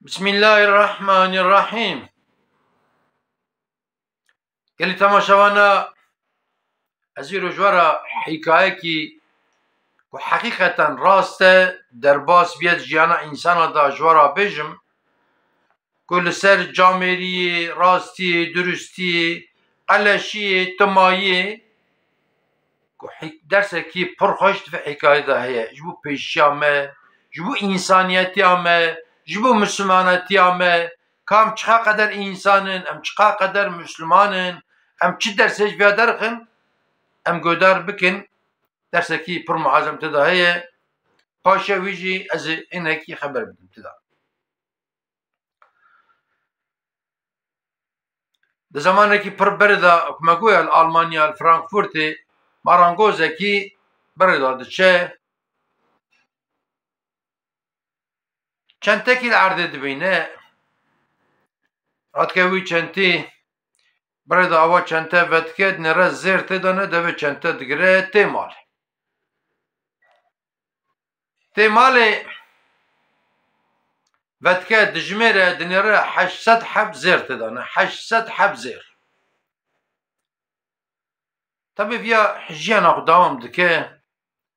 بسم الله الرحمن الرحیم. گلی تماشاوانا از این رجوارا حکایه که حقیقتا راسته در باس بیاد جیانا انسان دا جوارا بجم که لسر جامری راستی درستی قلشی تمایی که درسه که پرخوشت و حکایه دا هیه جبو پیشیامه جبو انسانیتیامه جبو مسلمانیتیامه کام چقا قدر انسانن ام چقا قدر مسلمانن ام چی درسش بیا درخن ام گودار بکن درسه که پر معظم تدا هیه پاشا ویجی از اینه که خبر بدم تدا ده زمانه که پر برده اکمگوی آلمانیا الفرانکفورتی مارانگوزه که برده ده چه چند تکی العرضه دبینه راد که وی چندی برده آوا چنده ودکد نره زیر تدانه دوی چنده دگره تیمالی ودکد دجمره دنره 800 حب زیر تدانه 800 حب زیر طبی بیا حجیان اقدام دکه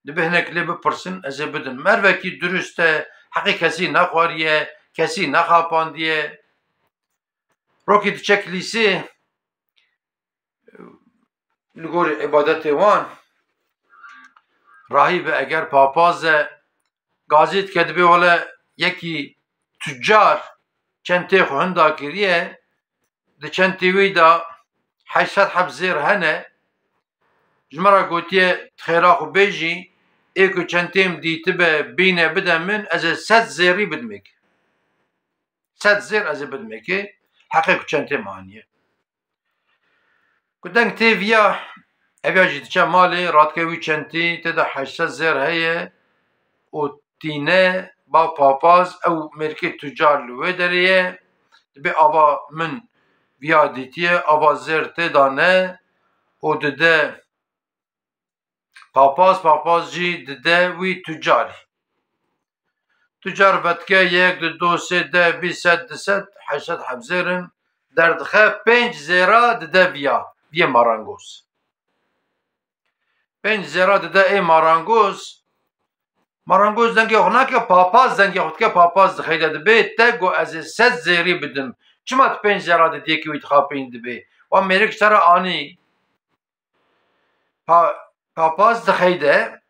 دبه هنک لی بپرسن از بدن مروه که درسته حقی کسی نخواریه کسی نخواپاندیه روکی دچه کلیسی لگور عبادت وان راهی به اگر پاپاز گازید که دبه ولی یکی تجار چنتی خوهنده کریه ده چنتی وی دا 800 حب زیر هنه جمرا گوتیه خیرا خو بیجی ایکو چنتیم دیتی به بینه بده من از 100 زیری بدمک 100 زیر از بدمکی حقیقو چنتیم آنیه کدنگ تیویا اویا جیت چه مالی رادکوی چنتی تدا 800 زیر هیه و تینه با پاپاز او مرکی تجار لوه دریه به آوا من ویا دیتیه آوا زیر تدانه و دده پاپاز جی دده وی تجار ودکه 1 2 3 10 20 100 800 حب زیرن دردخه 5 زیرا دده ویا مارانگوز 5 زیرا دده ای مارانگوز دنگی اخنا که پاپاز دنگی خود که پاپاز دخیده دبه تگو از 100 زیری بدم چما 5 زیرا دده که وی تخواپین دبه و میرک سر آنی پاپاز دخیده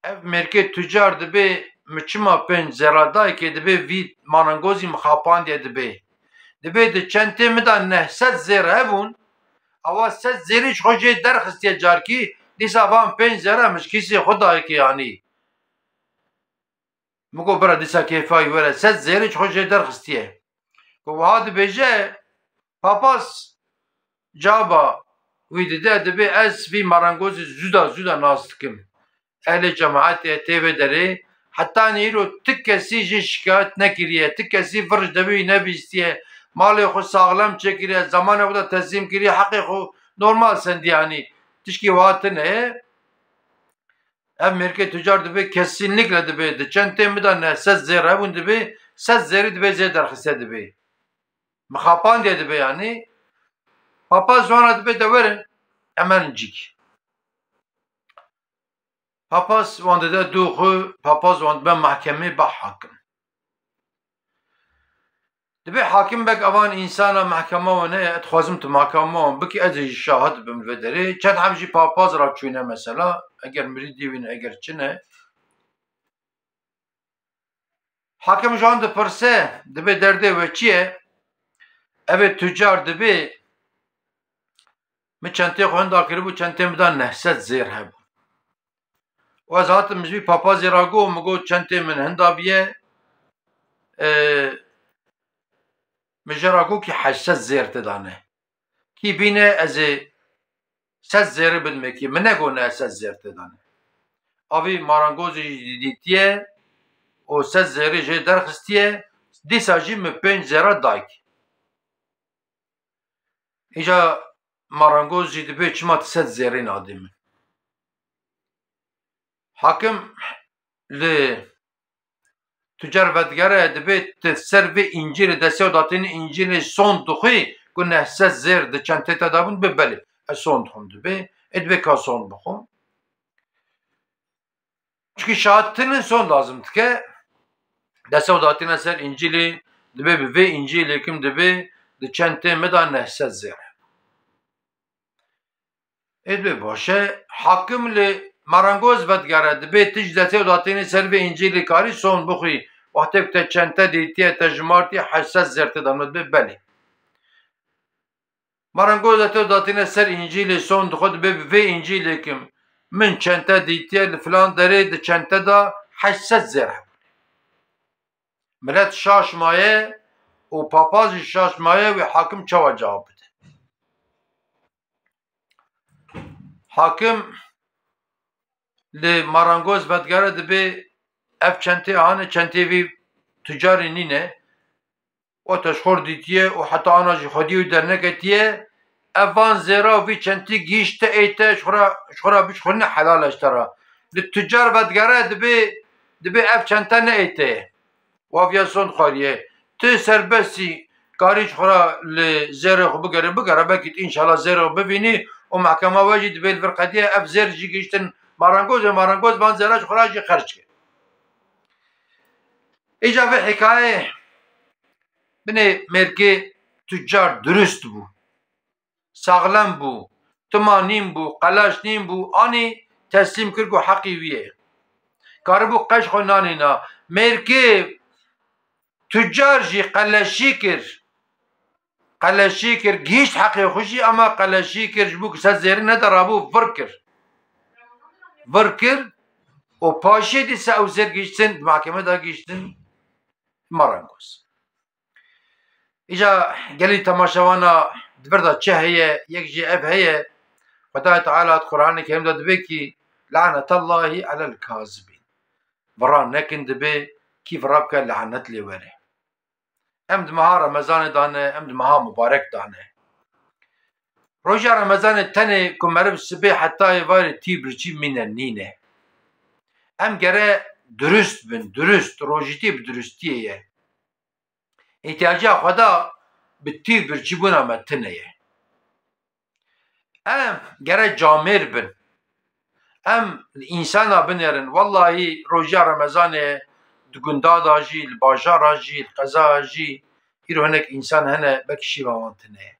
ev merkê tucar dibe mi çima 5 zera dayê ke dibe vî marangozî mixapandiye dibe di çentê mi da 900 zêr hebûn awa 100 zêrî ji xwe jê derxistiye carkî dîsa van 5 zera mişkîsê xwe dayekê yanî min got bira dîsa kêfayî were 100 zêrî ji xwe jê derxistiye ku wiha dibêje papaz caba wî dide dibe ez vî marangozî zûda nas dikim اهل جماعت تیوه داره حتی نیرو تک کسی جه شکایت نکریه تک کسی فرش دوی نبیستیه مال خود ساغلم چکریه زمان خود تسلیم کریه حقی خود نورمال سندیانی تشکی واتنه ev merkez tüccar dibe kesinlikle dibe de çente mi da ne 100 zêr hebûn dibe 100 zêrî dibe zê derxiste dibe mixapan diye dibe yani papaz wana dibe de verin emelincik papaz wanda de duxu papaz wanda be mahkeme ba hakim dibe hakim bek avan insana mahkeme wana et xwazim tu mahkeme biki ez şahid bim vederi çet hemjî papaz ra çûne mesela eger mirî dîwin eger çine hakim jan dipirse dibe derdê we çi ye ev tüccar dibe mi çentê xwe hinda kiribû çentê me da 900 zêr hebû و از هاتم مجبی پاپازی را گو مگو چنته من هندا بیه مجرا گو که 800 زیر تدانه کی بینه از 100 زیر بدمه کی من نگو نه 100 زیر تدانه آوی مارانگوزی دیتیه و 100 زیری جه درخستیه دیسا جی می 5 زیرا دایک ایجا مارانگوز جی دیبه چما 100 زیری نادیمه hakim li تجار ودگره دبیت سر و انجیل دسته و داتین انجیل سون دخوی که نحسه زیر ده چنته تا دابون ببلی سون دخون دبی ادبی که سون بخون چونکه شهادتinin son lazımdı ki dese o datine ser İncil'i dibe ve İncil'i kim dibe de çente medan nehsez zere. Edbe başı hakim le marangoz vedgare dibe tij dese o datine ser ve İncil'i kari son buxi vakti te çente ditiye tecmarti hessez zerte damlet be beli. Marangoz dese o datine ser İncil'i son duxu dibe ve İncil'i kim من چنته دیتیه لفلان داره ده چنته دا 800 زره ملت شاش مایه و پاپازی شاش مایه و حاکم چوا جواب بده حاکم لی مارانگوز بدگره ده به اف چنته آنه چنته وی تجاری نینه و تشخور دیتیه و حتی آنها جی خودی و درنکتیه اوان زیرا وی چنتی گیشته ایته شخورا بیش خورنه حلالش ترا لتجار بدگره دبی اف چنته نه ایته وافیا سون خواریه تو سربستی کاری شخورا لزیره خو بگره بکیت انشالله زیره ببینی و محکمه واجی دبی الفرقدیه اف زیر جی گیشتن مارانگوز بان زیره شخورا جی خرج که ایجا به حکایه بینه مرکی تجار درست بو sağlam bu, temanim bu, qalaşnim bu, ani teslim kir ku haqi viye. Kari bu qaş xonanina, merki tüccar jî qaleşî kir, gişt haqi xuşi ama qaleşî kir ji bu kise zêri ne derabu vir kir, o paşê dîse ew zêr giştin, mahkeme da giştin, marangoz. İca gelî temaşavana دبردا چه هي یک جي اف هي خدای تعالی قرآن کریم داد به کی لعنت الله على الكاذبين بران نکن دبه کی فراب که لعنت لی وره امد مها رمضان دانه امد مها مبارک دانه روجا رمضان تنه کمرب سبه حتی وار تی برچی من نینه ام گره درست روجتی بدرستیه احتیاجا خدا bitti bir çibuna metneye. Em gere camir bin. Em insana binerin. Vallahi roja Ramazan'e dugunda da jil, bajara jil, qaza jil. İro henek insan hene bekşi vantneye.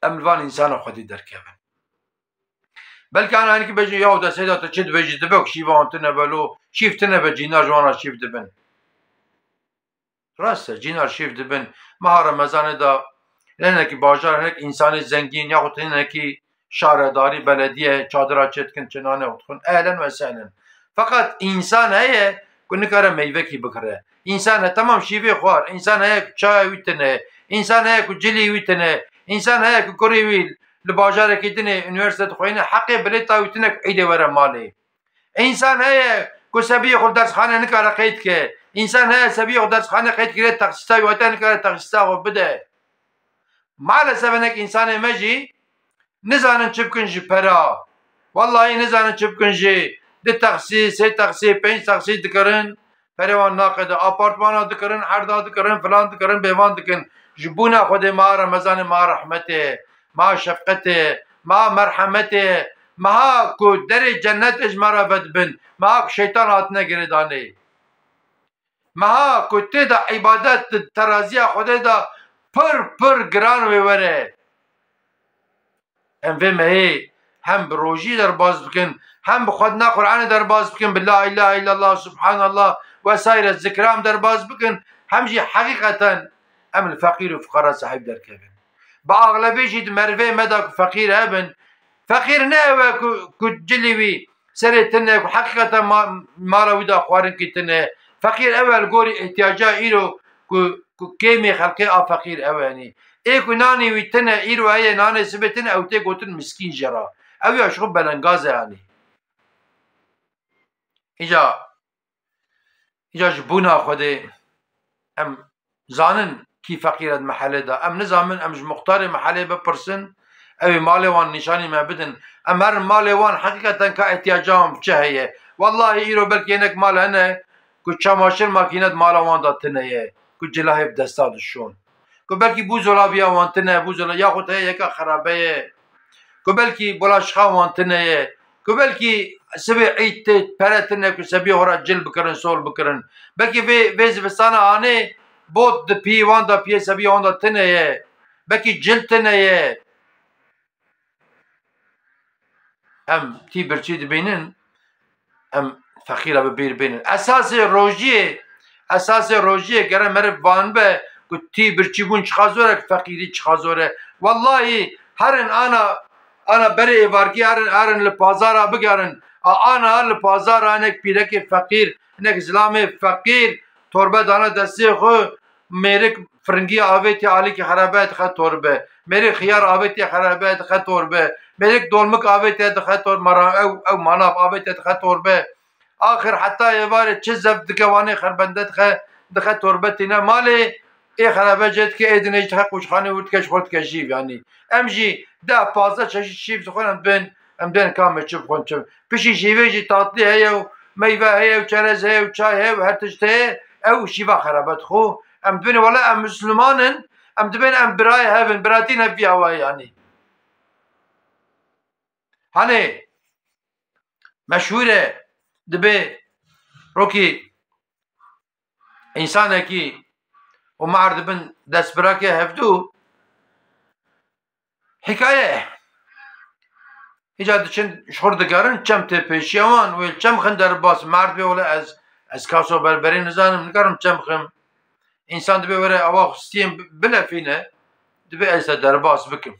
Em van insana xudi derkevin. Belki ana hani ki bejin yahu da seda ta çid bejid debek şi vantne belo şiftine be cinar jwana şift dibin. راسته جینار شیف دبن ماه رمضان دا نه کی بازار نه انسانی زنگین یا خود نه کی شهرداری بلدیه چادر چتکن چنانه خودخون اهلا و سهلا فقط انسان هه کنه کاره میوه کی بکره انسان تمام شیوه خوار انسان هه چای ویتنه انسان هه کو جلی ویتنه انسان هه کو کوری ویل لبازار کیتنه یونیورسیته خوینه حق بلیتا ویتنه ایده وره مالی انسان هه کو سبی خود درس خانه نه کاره قید که انسان ها سبیه و درس خانه قید کرده تخصیصای وطن کرده تخصیصا و بده مالسف انک انسان مجی نزانن چه بکن جی پرا والله نزانن چه بکن جی ده تخصیص 5 تخصیص دکرن پروان ناقده آپارتمان دکرن حردا دکرن فلان دکرن بیوان دکن جبونا خود ما رمضان ما رحمته ما شفقته ما مرحمته ما کو در جنت اجمارا بدبن ما شیطان آتنه گردانه مها کته دا عبادت ترازی خدا دا پر گران وره ام و مهی هم بروجی در باز بکن هم بخودنا قرآن در باز بکن بالله اله الا الله سبحان الله و سایر الذکرام در باز بکن همجی حقیقتا ام الفقیر و فقرا صاحب در کبن با اغلبی جید مروه مدا فقیر هبن فقیر نه و کجلیوی سرتنه حقیقتا مالاوی دا خوارن کتنه فقیر اول گوری احتیاجا ایرو کو کمی خلقی فقیر اوانی ای کو نانی ویتنه ایرو ای نانی سبتنه او تی گوتن مسکین جرا او یا شخب بلنگاز یعنی ایجا جبونا خوده ام زانن کی فقیرت محله دا ام نزامن ام مختار محله بپرسن اوی مال وان نشانی ما بدن ام هر مال وان حقیقتا که احتیاجام چه هیه والله ایرو بلکه اینک مال هنه کو چماشر ماکینت مالا وان دا تنه کو جلاه دستا دشون کو بلکی بو زولابیا وان تنه بو زولا یا خود یکا خرابه کو بلکی بلاشخا وان تنه کو بلکی سبی عید پرتنه کو سبی هورا جل بکرن سول بکرن بلکی ویز بستانه آنه بود د پی وان دا پی سبی وان دا تنه بلکی جل تنه ام تی برچی دبینن ام فقیره ببیر بینن اساس روجیه گره مرف وان به که تی برچی بون چخا زوره که فقیری چخا زوره والله هرن انا بره ایوارگی هرن لپازارا بگرن انا لپازارا انک پیرک فقیر انک زلام فقیر تربه دانا دستی خو میرک فرنگی آویتی عالی که خرابت خط تربه میرک خیار آویتی خرابت خط تربه میرک دولمک آویتی خط تربه او مناف آویتی خط تربه آخر حتی ایواره چه زفت دکوانه خربندت دخه تربتی نه مالی ای خرابه جد که ایدنه جد خوش خانه ورد کش خورد کشیف یعنی امجی 10-15 چشی شیف دخونم بین کامه چه بخون چه پیشی شیوه جی تاطلی هیا و میوه هیا و چرز هیا و چای هیا و هر تشت هیا او شیوه خرابت خو ام دبین والا ام مسلمانن ام دبین ام برای هفن براتی نبی هوای یعنی هنه مشهوره دبی روکی انسانه کی و معرض بن دست براكي هفدو حكاية إجا دشن شخور دقارن چم تپیشیوان و چم خندر باس مرد بي ولا از کاسو بربري نزانم نقارم چم خم انسان دبي وره اوا خستيم بلا فينا دبي ايسا درباس بكم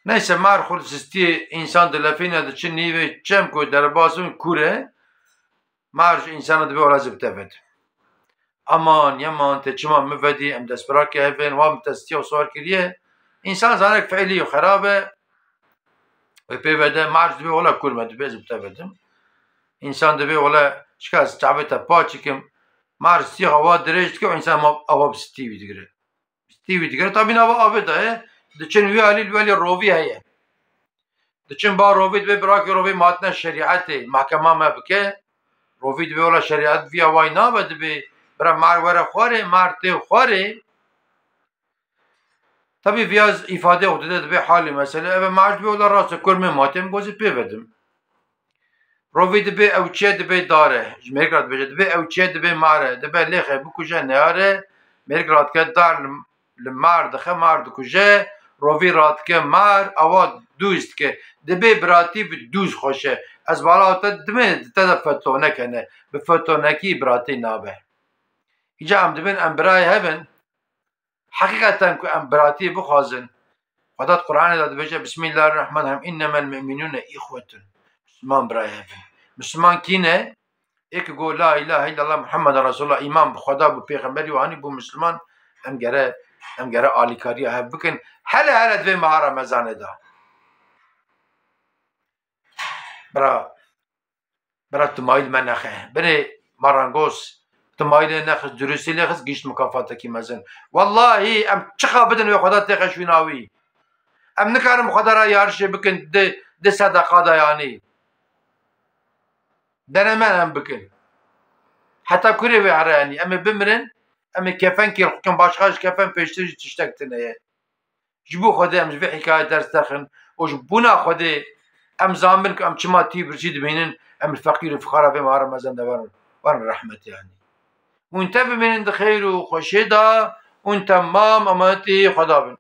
نيسا مار خور سستي انسان دلفينا دشن نيوه چم كو درباسون كوره مارش انسان دبي ولا زبتفت امان يمان تجمع مفدي ام دست براكي هفن وام تستيو صور كريه انسان زانك فعلي وخرابه وبيبدا مارش دبي ولا كل ما دبي زبتفدم انسان دبي ولا شكاس تعبته باچكم مارش سي هوا درجت كو انسان ما اوا بستيوي دغره طبعا اوا افدا دچن وی علي الولي روفي هي دچن با روفي دبي براكي روفي ماتنا شريعت محكمه ما بك روفي دبي ولا شريعت في واينا بدبي برا مار ورا خواره مارته خواره طبعا فياز ifade اخده به حال مسئله و مرد به ولا راست کرم ماتم بازی پیودم روی دبی اوچه دبی داره مرکرات بجد دبی اوچه دبی ماره دبی لخه بکوجه نیاره مرکرات که دار لمرد خه مرد کجه روی رات که مار آوا دوست که دبی براتی به دوست خوشه از بالا تا دمه تا فتو نکنه به فتو نکی براتی نابه اینجا هم دبین ام برای هفن حقیقتا که ام براتی بخوازن خدات قرآن داد بجه بسم الله الرحمن الرحیم انما المؤمنون اخوتون مسلمان برای هفن مسلمان کینه ایک گو لا اله الا الله محمد رسول الله ایمان بخدا بو پیغمبری و هنی بو مسلمان ام گره آلیکاری هف بکن هلا دوی ماه رمضان دا برا تمایل من نخه بره مارانگوس تمایل نخس درستی نخس گیشت مکافات کی مزن والله ام چخا بدن و خدا تخشوناوی ام نکارم خدا را یارش بکن ده صدقه دا یعنی دنمان ام بکن حتی کری و عرانی ام بمرن ام کفن کی کم باشخاش کفن پیشتر تشتکتنه جبو خدا ام جبو حکایت درس تخن و جبونا خدا ام زامن که ام چما تی برچید بینن ام الفقیر و فقرا به مهار مزن دوارن وارن رحمت یعنی وانت ببینن خیر و خوشی دا اون تمام امتی خدا بین